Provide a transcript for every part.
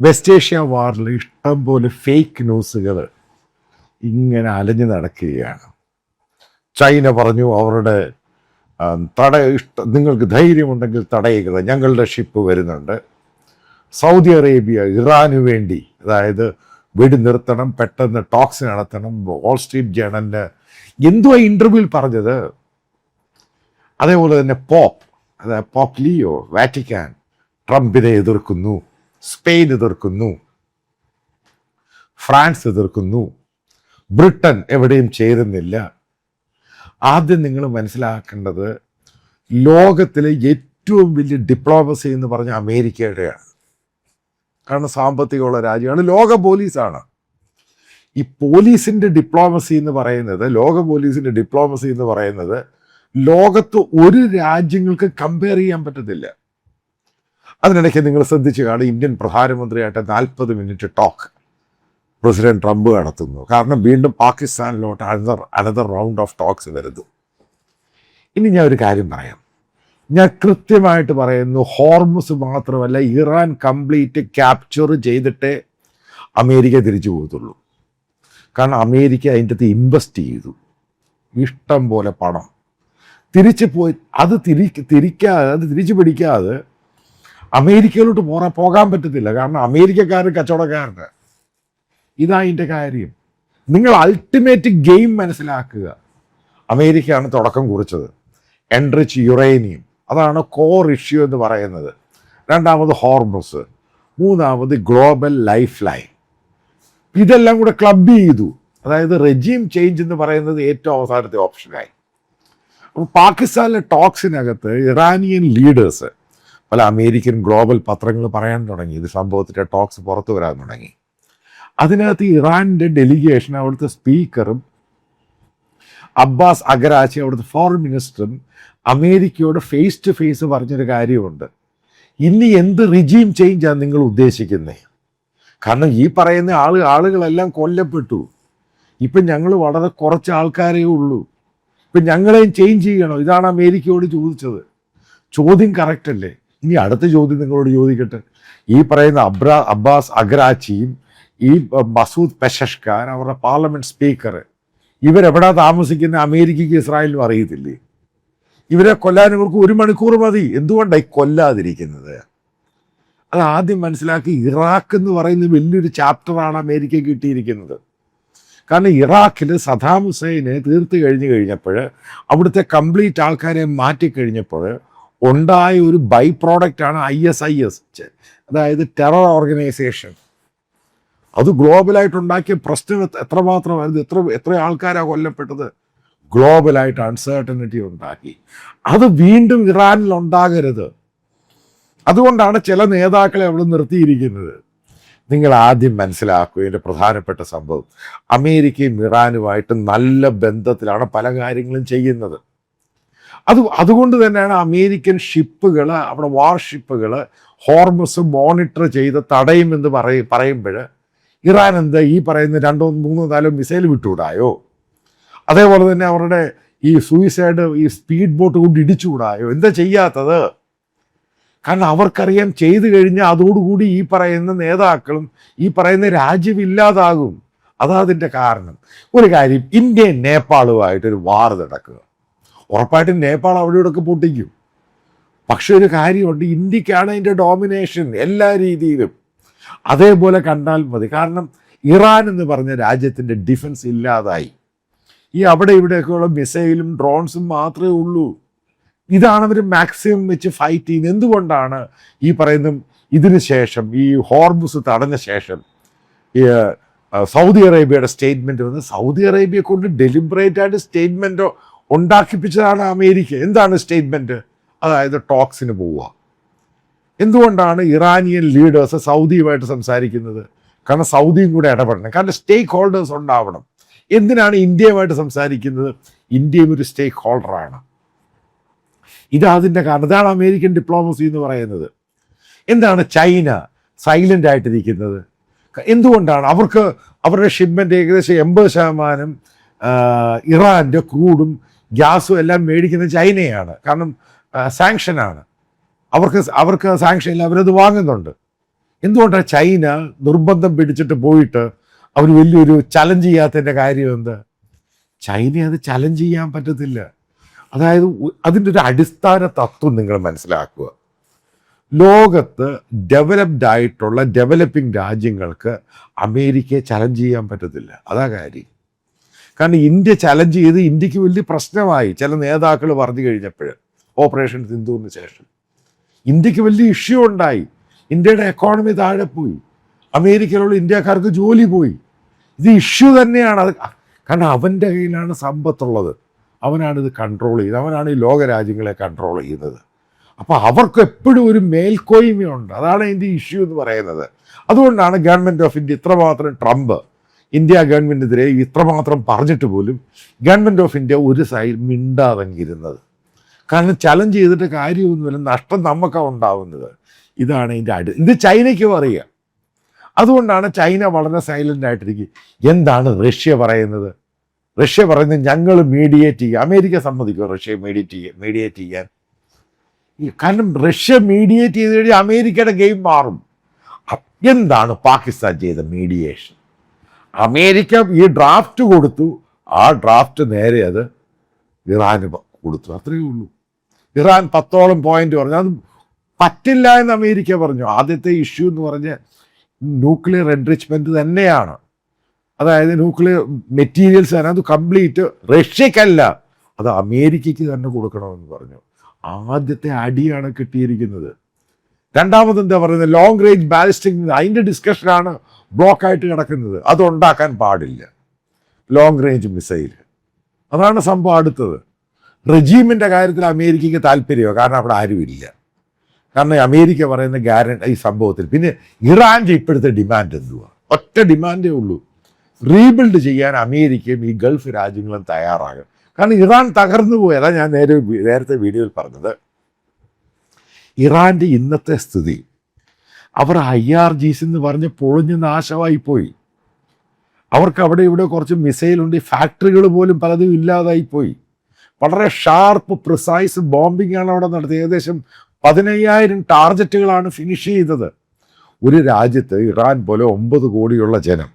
West Asia വാറിൽ ഇഷ്ടം പോലെ fake ന്യൂസുകൾ ഇങ്ങനെ നടക്കുകയാണ്. ചൈന പറഞ്ഞു അവരുടെ നിങ്ങൾക്ക് ധൈര്യമുണ്ടെങ്കിൽ തടയുക, ഞങ്ങളുടെ ഷിപ്പ് വരുന്നുണ്ട്. സൗദി അറേബ്യ ഇറാന് വേണ്ടി, അതായത് വെടി നിർത്തണം, പെട്ടെന്ന് ടോക്സ് നടത്തണം. വാൾ സ്ട്രീറ്റ് ജേണലിന് എന്തുവാ ഇന്റർവ്യൂവിൽ പറഞ്ഞത്? അതേപോലെ തന്നെ പോപ്പ് ലിയോ വാറ്റിക്കാൻ ട്രംപിനെ എതിർക്കുന്നു, സ്പെയിൻ എതിർക്കുന്നു, ഫ്രാൻസ് എതിർക്കുന്നു, ബ്രിട്ടൻ എവിടെയും ചേരുന്നില്ല. ആദ്യം നിങ്ങൾ മനസ്സിലാക്കേണ്ടത് ലോകത്തിലെ ഏറ്റവും വലിയ ഡിപ്ലോമസി എന്ന് പറഞ്ഞ അമേരിക്കയുടെയാണ്. കാരണം സാമ്പത്തികമുള്ള രാജ്യമാണ്, ലോക പോലീസാണ്. ഈ പോലീസിൻ്റെ ഡിപ്ലോമസി എന്ന് പറയുന്നത്, ലോക പോലീസിൻ്റെ ഡിപ്ലോമസി എന്ന് പറയുന്നത് ലോകത്ത് ഒരു രാജ്യങ്ങൾക്ക് കമ്പയർ ചെയ്യാൻ പറ്റത്തില്ല. അതിനിടയ്ക്ക് നിങ്ങൾ ശ്രദ്ധിച്ചു കാണും, ഇന്ത്യൻ പ്രധാനമന്ത്രിയായിട്ട് 40 മിനിറ്റ് ടോക്ക് പ്രസിഡന്റ് ട്രംപ് നടത്തുന്നു. കാരണം വീണ്ടും പാകിസ്ഥാനിലോട്ട് അനദർ റൗണ്ട് ഓഫ് ടോക്സ് വരുന്നു. ഇനി ഞാൻ ഒരു കാര്യം പറയാം, ഞാൻ കൃത്യമായിട്ട് പറയുന്നു, ഹോർമുസ് മാത്രമല്ല, ഇറാൻ കംപ്ലീറ്റ് ക്യാപ്ചർ ചെയ്തിട്ടേ അമേരിക്ക തിരിച്ചു പോകത്തുള്ളൂ. കാരണം അമേരിക്ക അതിൻ്റെ അകത്ത് ഇൻവെസ്റ്റ് ചെയ്തു ഇഷ്ടം പോലെ പണം. തിരിച്ചു പോയി അത് തിരിച്ചു പിടിക്കാതെ അമേരിക്കയിലോട്ട് പോകാൻ പറ്റത്തില്ല. കാരണം അമേരിക്കക്കാർ കച്ചവടക്കാരന്. ഇതാ അതിൻ്റെ കാര്യം. നിങ്ങൾ അൾട്ടിമേറ്റ് ഗെയിം മനസ്സിലാക്കുക. അമേരിക്കയാണ് തുടക്കം കുറിച്ചത്. എൻറിച്ച് യുറേനിയം, അതാണ് കോർ ഇഷ്യൂ എന്ന് പറയുന്നത്. രണ്ടാമത് ഹോർമുസ്, മൂന്നാമത് ഗ്ലോബൽ ലൈഫ് ലൈൻ. ഇതെല്ലാം കൂടെ ക്ലബ് ചെയ്തു. അതായത് റെജീം ചേഞ്ച് എന്ന് പറയുന്നത് ഏറ്റവും അവസാനത്തെ ഓപ്ഷനായി. അപ്പോൾ പാകിസ്ഥാനിലെ ടോക്സിനകത്ത് ഇറാനിയൻ ലീഡേഴ്സ്, പല അമേരിക്കൻ ഗ്ലോബൽ പത്രങ്ങൾ പറയാൻ തുടങ്ങി, ഇത് സംഭവത്തിൻ്റെ ടോക്സ് പുറത്തു വരാൻ തുടങ്ങി. അതിനകത്ത് ഇറാനിൻ്റെ ഡെലിഗേഷൻ, അവിടുത്തെ സ്പീക്കറും അബ്ബാസ് അഗരാച്ചി, അവിടുത്തെ ഫോറിൻ മിനിസ്റ്ററും അമേരിക്കയോട് ഫേസ് ടു ഫേസ് പറഞ്ഞൊരു കാര്യമുണ്ട്. ഇനി എന്ത് റിജീം ചേഞ്ചാണ് നിങ്ങൾ ഉദ്ദേശിക്കുന്നത്? കാരണം ഈ പറയുന്ന ആളുകളെല്ലാം കൊല്ലപ്പെട്ടു. ഇപ്പം ഞങ്ങൾ വളരെ കുറച്ച് ആൾക്കാരേ ഉള്ളൂ. ഇപ്പം ഞങ്ങളെയും ചേഞ്ച് ചെയ്യണോ? ഇതാണ് അമേരിക്കയോട് ചോദിച്ചത്. ചോദ്യം കറക്റ്റ് അല്ലേ? ഇനി അടുത്ത ചോദ്യം നിങ്ങളോട് ചോദിക്കട്ടെ. ഈ പറയുന്ന അബ്ബാസ് അഗരാച്ചിയും ഈ മസൂദ് പെഷഷ്കാൻ, അവരുടെ പാർലമെന്റ് സ്പീക്കർ, ഇവരെവിടാ താമസിക്കുന്ന അമേരിക്കയ്ക്ക് ഇസ്രായേലിനും അറിയത്തില്ലേ? ഇവരെ കൊല്ലാൻ ഇവർക്ക് 1 മണിക്കൂർ മതി. എന്തുകൊണ്ടാണ് ഈ കൊല്ലാതിരിക്കുന്നത്? അത് ആദ്യം മനസ്സിലാക്കി. ഇറാഖ് എന്ന് പറയുന്ന വലിയൊരു ചാപ്റ്ററാണ് അമേരിക്ക കിട്ടിയിരിക്കുന്നത്. കാരണം ഇറാഖിൽ സദാം ഹുസൈനെ തീർത്ത് കഴിഞ്ഞപ്പോൾ, അവിടുത്തെ കംപ്ലീറ്റ് ആൾക്കാരെ മാറ്റിക്കഴിഞ്ഞപ്പോൾ ഉണ്ടായ ഒരു ബൈ പ്രോഡക്റ്റാണ് ISIS, അതായത് ടെറർ ഓർഗനൈസേഷൻ. അത് ഗ്ലോബലായിട്ടുണ്ടാക്കിയ പ്രശ്നം എത്രമാത്രമായിരുന്നു, എത്ര ആൾക്കാരാണ് കൊല്ലപ്പെട്ടത്. ഗ്ലോബലായിട്ട് അൺസർട്ടനിറ്റി ഉണ്ടാക്കി. അത് വീണ്ടും ഇറാനിൽ ഉണ്ടാകരുത്. അതുകൊണ്ടാണ് ചില നേതാക്കളെ അവിടെ നിർത്തിയിരിക്കുന്നത്. നിങ്ങൾ ആദ്യം മനസ്സിലാക്കുക ഇതിൻ്റെ പ്രധാനപ്പെട്ട സംഭവം. അമേരിക്കയും ഇറാനുമായിട്ട് നല്ല ബന്ധത്തിലാണ് പല കാര്യങ്ങളും ചെയ്യുന്നത്. അതുകൊണ്ട് തന്നെയാണ് അമേരിക്കൻ ഷിപ്പുകൾ, അവിടെ വാർഷിപ്പുകൾ ഹോർമുസ് മോണിറ്റർ ചെയ്ത് തടയുമെന്ന് പറയുമ്പോൾ ഇറാൻ എന്താ ഈ പറയുന്ന 2, 3, 4 മിസൈൽ വിട്ടുകൂടായോ? അതേപോലെ തന്നെ അവരുടെ ഈ സൂയിസൈഡ്, ഈ സ്പീഡ് ബോട്ട് കൊണ്ട് ഇടിച്ചുകൂടായോ? എന്താ ചെയ്യാത്തത്? കാരണം അവർക്കറിയാം, ചെയ്തു കഴിഞ്ഞാൽ അതോടുകൂടി ഈ പറയുന്ന നേതാക്കളും ഈ പറയുന്ന രാജ്യം ഇല്ലാതാകും. അതാ അതിൻ്റെ കാരണം. ഒരു കാര്യം, ഇന്ത്യയും നേപ്പാളുമായിട്ടൊരു വാർ നടക്കുക, ഉറപ്പായിട്ടും നേപ്പാൾ അവിടെ ഇവിടെയൊക്കെ പൊട്ടിക്കും. പക്ഷെ ഒരു കാര്യമുണ്ട്, ഇന്ത്യക്കാണ് അതിൻ്റെ ഡോമിനേഷൻ എല്ലാ രീതിയിലും. അതേപോലെ കണ്ടാൽ മതി. കാരണം ഇറാൻ എന്ന് പറഞ്ഞ രാജ്യത്തിൻ്റെ ഡിഫൻസ് ഇല്ലാതായി. ഈ അവിടെ ഇവിടെയൊക്കെയുള്ള മിസൈലും ഡ്രോൺസും മാത്രമേ ഉള്ളൂ. ഇതാണ് അവർ മാക്സിമം വെച്ച് ഫൈറ്റ് ചെയ്യുന്നത്. എന്തുകൊണ്ടാണ് ഈ പറയുന്ന ഇതിന് ശേഷം, ഈ ഹോർമുസ് തടഞ്ഞ ശേഷം, ഈ സൗദി അറേബ്യയുടെ സ്റ്റേറ്റ്മെൻറ്റ് വന്ന്, സൗദി അറേബ്യയെ കൊണ്ട് ഡെലിബറേറ്റ് ആയിട്ട് സ്റ്റേറ്റ്മെൻറ്റ് ഉണ്ടാക്കിപ്പിച്ചതാണ് അമേരിക്ക. എന്താണ് സ്റ്റേറ്റ്മെൻറ്റ്? അതായത് ടോക്സിന് പോവുക. എന്തുകൊണ്ടാണ് ഇറാനിയൻ ലീഡേഴ്സ് സൗദിയുമായിട്ട് സംസാരിക്കുന്നത്? കാരണം സൗദിയും കൂടെ ഇടപെടണം. കാരണം സ്റ്റേക്ക് ഹോൾഡേഴ്സ് ഉണ്ടാവണം. എന്തിനാണ് ഇന്ത്യയുമായിട്ട് സംസാരിക്കുന്നത്? ഇന്ത്യയും ഒരു സ്റ്റേക്ക് ഹോൾഡറാണ്. അതിൻ്റെ കാരണം. ഇതാണ് അമേരിക്കൻ ഡിപ്ലോമസി എന്ന് പറയുന്നത്. എന്താണ് ചൈന സൈലൻ്റ് ആയിട്ടിരിക്കുന്നത്? എന്തുകൊണ്ടാണ്? അവരുടെ ഷിപ്മെൻ്റ് ഏകദേശം 80% ഇറാൻ്റെ ക്രൂഡും ഗ്യാസും എല്ലാം മേടിക്കുന്നത് ചൈനയാണ്. കാരണം സാങ്ഷനാണ്. അവർക്ക് സാങ്ഷൻ ഇല്ല, അവരത് വാങ്ങുന്നുണ്ട്. എന്തുകൊണ്ടാണ് ചൈന നിർബന്ധം പിടിച്ചിട്ട് പോയിട്ട് അവർ വലിയൊരു ചലഞ്ച് ചെയ്യാത്തതിൻ്റെ കാര്യം എന്താ? ചൈന അത് ചലഞ്ച് ചെയ്യാൻ പറ്റത്തില്ല. അതായത് അതിൻ്റെ ഒരു അടിസ്ഥാന തത്വം നിങ്ങൾ മനസ്സിലാക്കുക. ലോകത്ത് ഡെവലപ്ഡ് ആയിട്ടുള്ള ഡെവലപ്പിംഗ് രാജ്യങ്ങൾക്ക് അമേരിക്കയെ ചലഞ്ച് ചെയ്യാൻ പറ്റത്തില്ല. അതാ കാര്യം. കാരണം ഇന്ത്യ ചലഞ്ച് ചെയ്ത് ഇന്ത്യക്ക് വലിയ പ്രശ്നമായി ചില നേതാക്കൾ പറഞ്ഞു കഴിഞ്ഞപ്പോൾ ഓപ്പറേഷൻ സിന്ധുവിന് ശേഷം ഇന്ത്യക്ക് വലിയ ഇഷ്യൂ ഉണ്ടായി. ഇന്ത്യയുടെ എക്കോണമി താഴെ പോയി, അമേരിക്കയിലുള്ള ഇന്ത്യക്കാർക്ക് ജോലി പോയി. ഇത് ഇഷ്യൂ തന്നെയാണ്. അത് കാരണം അവൻ്റെ കയ്യിലാണ് സമ്പത്തുള്ളത്, അവനാണിത് കൺട്രോൾ ചെയ്യുന്നത്, അവനാണ് ഈ ലോക രാജ്യങ്ങളെ കൺട്രോൾ ചെയ്യുന്നത്. അപ്പോൾ അവർക്ക് എപ്പോഴും ഒരു മേൽക്കോയ്മയുണ്ട്. അതാണ് ഇതിൻ്റെ ഇഷ്യൂ എന്ന് പറയുന്നത്. അതുകൊണ്ടാണ് ഗവൺമെൻറ് ഓഫ് ഇന്ത്യ ഇത്രമാത്രം ട്രംപ് ഇന്ത്യ ഗവൺമെൻറ്റിനെതിരെ ഇത്രമാത്രം പറഞ്ഞിട്ട് പോലും ഗവൺമെൻറ് ഓഫ് ഇന്ത്യ ഒരു സൈഡ് മിണ്ടാതെങ്കിരുന്നത്. കാരണം ചലഞ്ച് ചെയ്തിട്ട് കാര്യമൊന്നുമില്ല, നഷ്ടം നമുക്കാണ് ഉണ്ടാവുന്നത്. ഇതാണ് ഇതിൻ്റെ ഇത് ചൈനയ്ക്കും അറിയാം. അതുകൊണ്ടാണ് ചൈന വളരെ സൈലൻ്റ് ആയിട്ടിരിക്കുക. എന്താണ് റഷ്യ പറയുന്നത്? റഷ്യ പറയുന്നത് ഞങ്ങൾ മീഡിയേറ്റ് ചെയ്യുക. അമേരിക്ക സമ്മതിക്കുമോ റഷ്യ മീഡിയേറ്റ് ചെയ്യാൻ? കാരണം റഷ്യ മീഡിയേറ്റ് ചെയ്ത് കഴിഞ്ഞാൽ അമേരിക്കയുടെ ഗെയിം മാറും. എന്താണ് പാകിസ്ഥാൻ ചെയ്ത മീഡിയേഷൻ? അമേരിക്ക ഈ ഡ്രാഫ്റ്റ് കൊടുത്തു, ആ ഡ്രാഫ്റ്റ് നേരെ അത് ഇറാന് കൊടുത്തു, അത്രയേ ഉള്ളൂ. ഇറാൻ 10ഓളം പോയിന്റ് പറഞ്ഞു, അത് പറ്റില്ല എന്ന് അമേരിക്ക പറഞ്ഞു. ആദ്യത്തെ ഇഷ്യൂ എന്ന് പറഞ്ഞാൽ ന്യൂക്ലിയർ എൻറിച്ച്മെൻറ്റ് തന്നെയാണ്. അതായത് ന്യൂക്ലിയർ മെറ്റീരിയൽസ് തന്നെ അത് കംപ്ലീറ്റ് റഷ്യക്കല്ല, അത് അമേരിക്കയ്ക്ക് തന്നെ കൊടുക്കണമെന്ന് പറഞ്ഞു. ആദ്യത്തെ അടിയാണ് കിട്ടിയിരിക്കുന്നത്. രണ്ടാമത് എന്താ പറയുന്നത്? ലോങ് റേഞ്ച് ബാലിസ്റ്റിക്, അതിൻ്റെ ഡിസ്കഷനാണ് ബ്ലോക്കായിട്ട് കിടക്കുന്നത്. അതുണ്ടാക്കാൻ പാടില്ല, ലോങ് റേഞ്ച് മിസൈൽ. അതാണ് സംഭവം. അടുത്തത് റെജീമിൻ്റെ കാര്യത്തിൽ അമേരിക്കയ്ക്ക് താല്പര്യമാണ്, കാരണം അവിടെ ആരുമില്ല. കാരണം അമേരിക്ക പറയുന്ന ഗ്യാരണ്ടി ഈ സംഭവത്തിൽ. പിന്നെ ഇറാൻ്റെ ഇപ്പോഴത്തെ ഡിമാൻഡ് എന്തുവാ? ഒറ്റ ഡിമാൻഡേ ഉള്ളൂ, റീബിൽഡ് ചെയ്യാൻ അമേരിക്കയും ഈ ഗൾഫ് രാജ്യങ്ങളും തയ്യാറാകും. കാരണം ഇറാൻ തകർന്നു പോയി. അതാ ഞാൻ നേരത്തെ വീഡിയോയിൽ പറഞ്ഞത്. ഇറാൻ്റെ ഇന്നത്തെ സ്ഥിതി, അവർ IRGC എന്ന് പറഞ്ഞ് പൊളിഞ്ഞ് നാശമായിപ്പോയി. അവർക്ക് അവിടെ ഇവിടെ കുറച്ച് മിസൈലുണ്ട്, ഫാക്ടറികൾ പോലും പലതും ഇല്ലാതായിപ്പോയി. വളരെ ഷാർപ്പ് പ്രിസൈസ് ബോംബിംഗ് ആണ് അവിടെ നടത്തിയത്. ഏകദേശം 15,000 ടാർജറ്റുകളാണ് ഫിനിഷ് ചെയ്തത്. ഒരു രാജ്യത്ത് ഇറാൻ പോലെ 9 കോടിയുള്ള ജനം,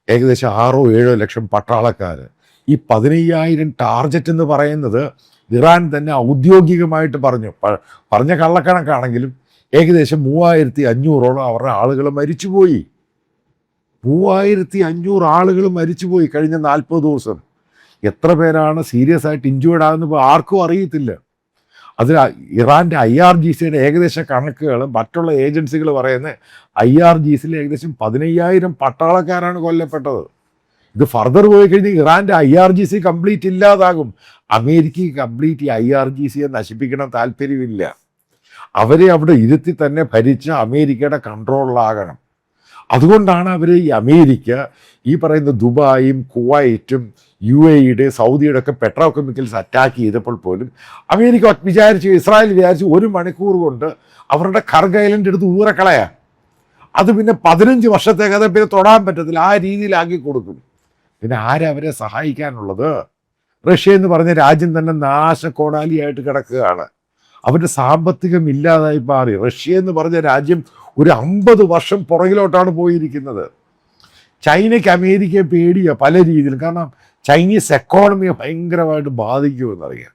ഏകദേശം 6-7 ലക്ഷം പട്ടാളക്കാർ, ഈ 15,000 ടാർജറ്റ് എന്ന് പറയുന്നത് ഇറാൻ തന്നെ ഔദ്യോഗികമായിട്ട് പറഞ്ഞ കള്ളക്കണക്കാണെങ്കിലും ഏകദേശം 3,500ഓളം അവരുടെ ആളുകൾ മരിച്ചുപോയി. 3,500 ആളുകൾ മരിച്ചുപോയി കഴിഞ്ഞ 40 ദിവസം. എത്ര പേരാണ് സീരിയസ് ആയിട്ട് ഇഞ്ചുവേർഡ് ആകുന്നത് ആർക്കും അറിയത്തില്ല. അതിൽ ഇറാൻ്റെ IRGCയുടെ ഏകദേശ കണക്കുകൾ മറ്റുള്ള ഏജൻസികൾ പറയുന്നത് IRGCയിൽ ഏകദേശം 15,000 പട്ടാളക്കാരാണ് കൊല്ലപ്പെട്ടത്. ഇത് ഫർദർ പോയി കഴിഞ്ഞാൽ ഇറാൻ്റെ IRGC കംപ്ലീറ്റ് ഇല്ലാതാകും. അമേരിക്കയ്ക്ക് കംപ്ലീറ്റ് ഈ IRGCയെ നശിപ്പിക്കണം താല്പര്യമില്ല. അവരെ അവിടെ ഇരുത്തി തന്നെ ഭരിച്ച് അമേരിക്കയുടെ കൺട്രോളിലാകണം. അതുകൊണ്ടാണ് അവർ ഈ അമേരിക്ക ഈ പറയുന്ന ദുബായും കുവൈറ്റും UAEയുടെ സൗദിയുടെ ഒക്കെ പെട്രോ കെമിക്കൽസ് അറ്റാക്ക് ചെയ്തപ്പോൾ പോലും അമേരിക്ക ഇസ്രായേൽ വിചാരിച്ചു 1 മണിക്കൂർ കൊണ്ട് അവരുടെ കർഗ് ഐലൻഡ് എടുത്ത് ഊരക്കളയാ. അത് പിന്നെ 15 വർഷത്തേക്ക് അത് പിന്നെ തൊടാൻ പറ്റത്തില്ല, ആ രീതിയിലാക്കി കൊടുക്കും. പിന്നെ ആരവരെ സഹായിക്കാനുള്ളത്? റഷ്യ എന്ന് പറഞ്ഞ രാജ്യം തന്നെ നാശക്കോടാലിയായിട്ട് കിടക്കുകയാണ്. അവരുടെ സാമ്പത്തികം ഇല്ലാതായി മാറി. റഷ്യ എന്ന് പറഞ്ഞ രാജ്യം ഒരു 50 വർഷം പുറകിലോട്ടാണ് പോയിരിക്കുന്നത്. ചൈനയ്ക്ക് അമേരിക്കയെ പേടിയാണ് പല രീതിയിലും. കാരണം ചൈനീസ് എക്കോണമിയെ ഭയങ്കരമായിട്ട് ബാധിക്കുമെന്നറിയാം.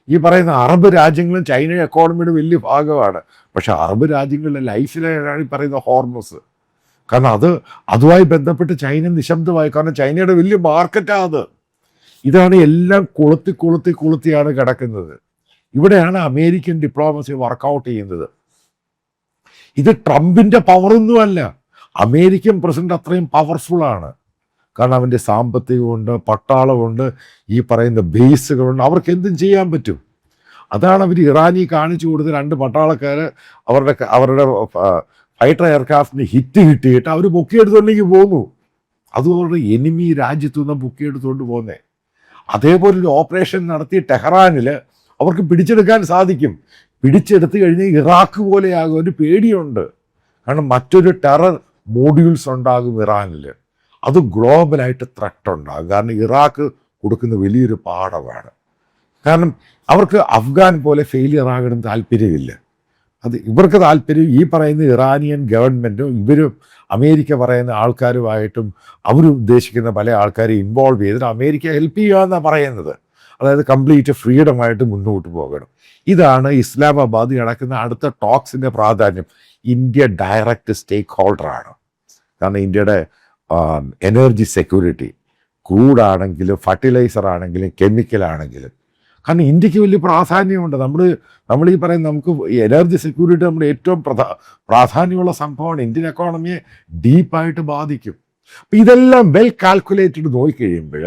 ഈ പറയുന്ന അറബ് രാജ്യങ്ങളും ചൈനയുടെ എക്കോണമിയുടെ വലിയ ഭാഗമാണ്. പക്ഷെ അറബ് രാജ്യങ്ങളുടെ ലൈഫിലാണ് ഈ പറയുന്ന ഹോർമസ്. കാരണം അതുമായി ബന്ധപ്പെട്ട് ചൈന നിശബ്ദമായി. കാരണം ചൈനയുടെ വലിയ മാർക്കറ്റാണ് അത്. ഇതാണ് എല്ലാം കൊളുത്തിയാണ് കിടക്കുന്നത്. ഇവിടെയാണ് അമേരിക്കൻ ഡിപ്ലോമസി വർക്കൗട്ട് ചെയ്യുന്നത്. ഇത് ട്രംപിൻ്റെ പവറൊന്നുമല്ല. അമേരിക്കൻ പ്രസിഡന്റ് അത്രയും പവർഫുള്ളാണ്. കാരണം അവൻ്റെ സാമ്പത്തികമുണ്ട്, പട്ടാളമുണ്ട്, ഈ പറയുന്ന ബേസുകളുണ്ട്. അവർക്ക് എന്തും ചെയ്യാൻ പറ്റും. അതാണ് അവർ ഇറാനി കാണിച്ചു കൊടുത്ത് 2 പട്ടാളക്കാർ അവരുടെ ഫൈറ്റർ എയർക്രാഫ്റ്റിന് ഹിറ്റ് കിട്ടിയിട്ട് അവർ പൊക്കിയെടുത്തുകൊണ്ടെങ്കിൽ പോന്നു. അതുകൊണ്ട് എനിമി രാജ്യത്തു നിന്ന് പൊക്കിയെടുത്തുകൊണ്ട് പോകുന്നേ. അതേപോലെ ഒരു ഓപ്പറേഷൻ നടത്തി ടെഹ്റാനിൽ അവർക്ക് പിടിച്ചെടുക്കാൻ സാധിക്കും. പിടിച്ചെടുത്ത് കഴിഞ്ഞാൽ ഇറാഖ് പോലെയാകും. ഒരു പേടിയുണ്ട്. കാരണം മറ്റൊരു ടെറർ മോഡ്യൂൾസ് ഉണ്ടാകും ഇറാനിൽ. അത് ഗ്ലോബലായിട്ട് ത്രെറ്റ് ഉണ്ടാകും. കാരണം ഇറാഖ് കൊടുക്കുന്ന വലിയൊരു പാഠമാണ്. കാരണം അവർക്ക് അഫ്ഗാൻ പോലെ ഫെയിലിയർ ആകണം താല്പര്യമില്ല. അത് ഇവർക്ക് താല്പര്യം ഈ പറയുന്ന ഇറാനിയൻ ഗവൺമെൻറ്റും ഇവരും അമേരിക്ക പറയുന്ന ആൾക്കാരുമായിട്ടും അവർ ഉദ്ദേശിക്കുന്ന പല ആൾക്കാരെ ഇൻവോൾവ് ചെയ്തിട്ട് അമേരിക്ക ഹെൽപ്പ് ചെയ്യുക എന്നാണ് പറയുന്നത്. അതായത് കംപ്ലീറ്റ് ഫ്രീഡമായിട്ട് മുന്നോട്ട് പോകണം. ഇതാണ് ഇസ്ലാമാബാദ് നടക്കുന്ന അടുത്ത ടോക്സിൻ്റെ പ്രാധാന്യം. ഇന്ത്യ ഡയറക്റ്റ് സ്റ്റേക്ക് ഹോൾഡറാണ്. കാരണം ഇന്ത്യയുടെ എനർജി സെക്യൂരിറ്റി, ക്രൂഡാണെങ്കിലും ഫർട്ടിലൈസർ ആണെങ്കിലും കെമിക്കലാണെങ്കിലും, കാരണം ഇന്ത്യക്ക് വലിയ പ്രാധാന്യമുണ്ട്. നമ്മൾ ഈ പറയുന്ന നമുക്ക് എനർജി സെക്യൂരിറ്റി നമ്മുടെ ഏറ്റവും പ്രാധാന്യമുള്ള സംഭവമാണ്. ഇന്ത്യൻ എക്കോണമിയെ ഡീപ്പായിട്ട് ബാധിക്കും. അപ്പം ഇതെല്ലാം വെൽ കാൽക്കുലേറ്റഡ് നോക്കിക്കഴിയുമ്പോൾ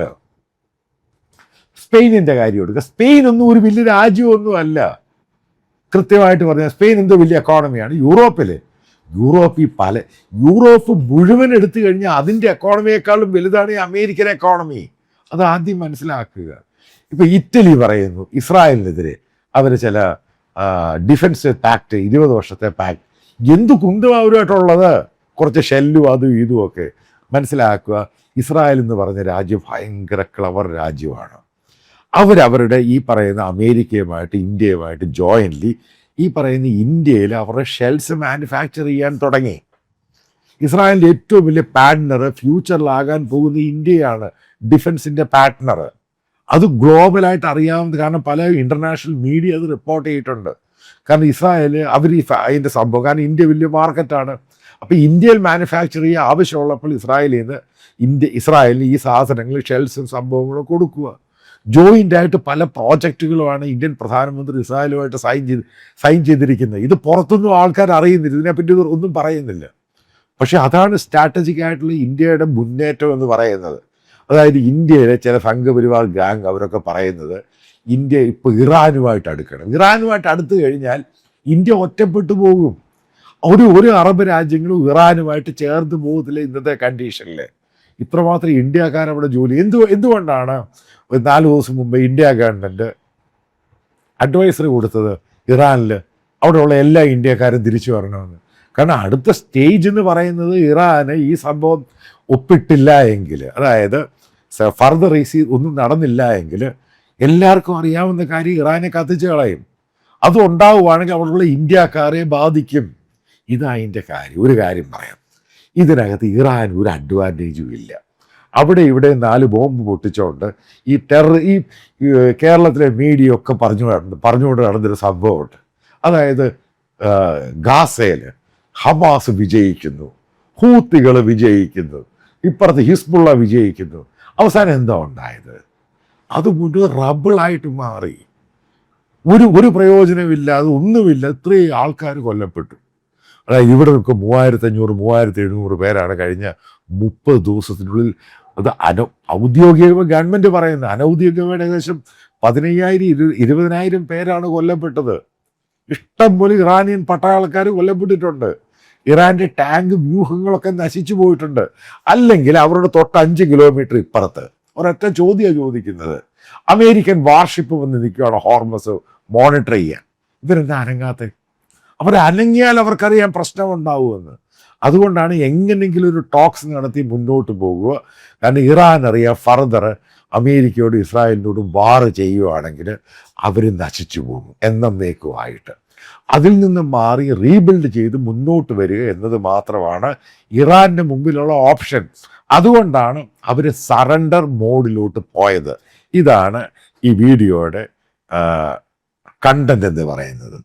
സ്പെയിനിൻ്റെ കാര്യം എടുക്കുക. സ്പെയിൻ ഒന്നും ഒരു വലിയ രാജ്യമൊന്നും അല്ല. കൃത്യമായിട്ട് പറഞ്ഞാൽ സ്പെയിൻ എന്തോ വലിയ എക്കോണമിയാണ്. യൂറോപ്പ് മുഴുവൻ എടുത്തു കഴിഞ്ഞാൽ അതിൻ്റെ എക്കോണമിയേക്കാളും വലുതാണ് ഈ അമേരിക്കൻ എക്കോണമി. അത് ആദ്യം മനസ്സിലാക്കുക. ഇപ്പോൾ ഇറ്റലി പറയുന്നു ഇസ്രായേലിനെതിരെ അവർ ചില ഡിഫൻസ് പാക്ട്, 20 വർഷത്തെ പാക്ട്, എന്തു കുന്തം അവരുമായിട്ടുള്ളത്, കുറച്ച് ഷെല്ലും അതും ഇതും ഒക്കെ. മനസ്സിലാക്കുക, ഇസ്രായേൽ എന്ന് പറഞ്ഞ രാജ്യം ഭയങ്കര ക്ലവർ രാജ്യമാണ്. അവരവരുടെ ഈ പറയുന്ന അമേരിക്കയുമായിട്ട് ഇന്ത്യയുമായിട്ട് ജോയിൻ്റ്ലി ഈ പറയുന്ന ഇന്ത്യയിൽ അവരുടെ ഷെൽസ് മാനുഫാക്ചർ ചെയ്യാൻ തുടങ്ങി. ഇസ്രായേലിൻ്റെ ഏറ്റവും വലിയ പാർട്ട്ണർ ഫ്യൂച്ചറിലാകാൻ പോകുന്ന ഇന്ത്യയാണ്, ഡിഫൻസിൻ്റെ പാർട്ട്ണർ. അത് ഗ്ലോബലായിട്ട് അറിയാവുന്നത്, കാരണം പല ഇൻ്റർനാഷണൽ മീഡിയ അത് റിപ്പോർട്ട് ചെയ്തിട്ടുണ്ട്. കാരണം ഇസ്രായേൽ അവർ അതിൻ്റെ സംഭവം, കാരണം ഇന്ത്യ വലിയ മാർക്കറ്റാണ്. അപ്പോൾ ഇന്ത്യയിൽ മാനുഫാക്ചർ ചെയ്യാൻ ആവശ്യമുള്ളപ്പോൾ ഇസ്രായേലിന് ഈ സാധനങ്ങൾ ഷെൽസും സംഭവങ്ങളും കൊടുക്കുക. ജോയിൻ്റായിട്ട് പല പ്രോജക്റ്റുകളുമാണ് ഇന്ത്യൻ പ്രധാനമന്ത്രി ഇസ്രായേലുമായിട്ട് സൈൻ ചെയ്തിരിക്കുന്നത്. ഇത് പുറത്തൊന്നും ആൾക്കാർ അറിയുന്നില്ല, ഇതിനെപ്പറ്റി ഒന്നും പറയുന്നില്ല. പക്ഷേ അതാണ് സ്ട്രാറ്റജിക് ആയിട്ടുള്ള ഇന്ത്യയുടെ മുന്നേറ്റം എന്ന് പറയുന്നത്. അതായത് ഇന്ത്യയിലെ ചില സംഘപരിവാർ ഗാങ് അവരൊക്കെ പറയുന്നത് ഇന്ത്യ ഇപ്പോൾ ഇറാനുമായിട്ട് അടുക്കണം. ഇറാനുമായിട്ട് അടുത്തു കഴിഞ്ഞാൽ ഇന്ത്യ ഒറ്റപ്പെട്ടു പോകും. ഒരു അറബ് രാജ്യങ്ങളും ഇറാനുമായിട്ട് ചേർന്ന് പോകത്തില്ല ഇന്നത്തെ കണ്ടീഷനിൽ. ഇത്രമാത്രം ഇന്ത്യക്കാരവിടെ ജോലി എന്തുകൊണ്ടാണ് 4 ദിവസം മുമ്പ് ഇന്ത്യ ഗവൺമെൻറ് അഡ്വൈസറി കൊടുത്തത് ഇറാനിൽ അവിടെയുള്ള എല്ലാ ഇന്ത്യക്കാരും തിരിച്ചു വരണമെന്ന്. കാരണം അടുത്ത സ്റ്റേജ് എന്ന് പറയുന്നത് ഇറാന് ഈ സംഭവം ഒപ്പിട്ടില്ല എങ്കിൽ, അതായത് ഫർദർ ഒന്നും നടന്നില്ല എങ്കിൽ എല്ലാവർക്കും അറിയാവുന്ന കാര്യം ഇറാനെ കത്തിച്ച് കളയും. അത് ഉണ്ടാവുകയാണെങ്കിൽ അവിടെയുള്ള ഇന്ത്യക്കാരെ ബാധിക്കും. ഇതതിൻ്റെ കാര്യം. ഒരു കാര്യം പറയാം, ഇതിനകത്ത് ഇറാൻ ഒരു അഡ്വാൻറ്റേജും ഇല്ല. അവിടെ ഇവിടെ 4 ബോംബ് പൊട്ടിച്ചുകൊണ്ട് ഈ കേരളത്തിലെ മീഡിയ ഒക്കെ പറഞ്ഞുകൊണ്ട് നടന്നൊരു സംഭവമുണ്ട്. അതായത് ഗാസയിൽ ഹമാസ് വിജയിക്കുന്നു, ഹൂത്തികൾ വിജയിക്കുന്നു, ഇപ്പുറത്ത് ഹിസ്ബുള്ള വിജയിക്കുന്നു. അവസാനം എന്താ ഉണ്ടായത്? അത് മുഴുവൻ റബിളായിട്ട് മാറി. ഒരു പ്രയോജനമില്ലാതെ ഒന്നുമില്ല. ഇത്രയും ആൾക്കാർ കൊല്ലപ്പെട്ടു. അതായത് ഇവിടെ നിൽക്കും 3500 3700 പേരാണ് കഴിഞ്ഞ 30 ദിവസത്തിനുള്ളിൽ. അത് ഔദ്യോഗിക ഗവൺമെൻറ് പറയുന്നത്. അനൗദ്യോഗികമായിട്ട് ഏകദേശം 15,000-20,000 പേരാണ് കൊല്ലപ്പെട്ടത്. ഇഷ്ടംപോലെ ഇറാനിയൻ പട്ടാളക്കാർ കൊല്ലപ്പെട്ടിട്ടുണ്ട്. ഇറാൻ്റെ ടാങ്ക് വ്യൂഹങ്ങളൊക്കെ നശിച്ചു പോയിട്ടുണ്ട്. അല്ലെങ്കിൽ അവരുടെ തൊട്ട് 5 കിലോമീറ്റർ ഇപ്പുറത്ത് ഒരൊറ്റ ചോദ്യമാണ് ചോദിക്കുന്നത്, അമേരിക്കൻ വാർഷിപ്പ് വന്ന് നിൽക്കുകയാണ് ഹോർമസ് മോണിറ്റർ ചെയ്യാൻ. ഇവരെന്താ അനങ്ങാത്ത? അവർ അനങ്ങിയാൽ അവർക്കറിയാം പ്രശ്നമുണ്ടാവുമെന്ന്. അതുകൊണ്ടാണ് എങ്ങനെയെങ്കിലും ഒരു ടോക്സ് നടത്തി മുന്നോട്ട് പോകുക. കാരണം ഇറാൻ അറിയാം ഫർദർ അമേരിക്കയോടും ഇസ്രായേലിനോടും വാർ ചെയ്യുകയാണെങ്കിൽ അവർ നശിച്ചു പോകും എന്നേക്കുമായിട്ട്. അതിൽ നിന്ന് മാറി റീബിൽഡ് ചെയ്ത് മുന്നോട്ട് വരിക എന്നത് മാത്രമാണ് ഇറാൻ്റെ മുമ്പിലുള്ള ഓപ്ഷൻ. അതുകൊണ്ടാണ് അവർ സറണ്ടർ മോഡിലോട്ട് പോയത്. ഇതാണ് ഈ വീഡിയോയുടെ കണ്ടന്റ് എന്ന് പറയുന്നത്.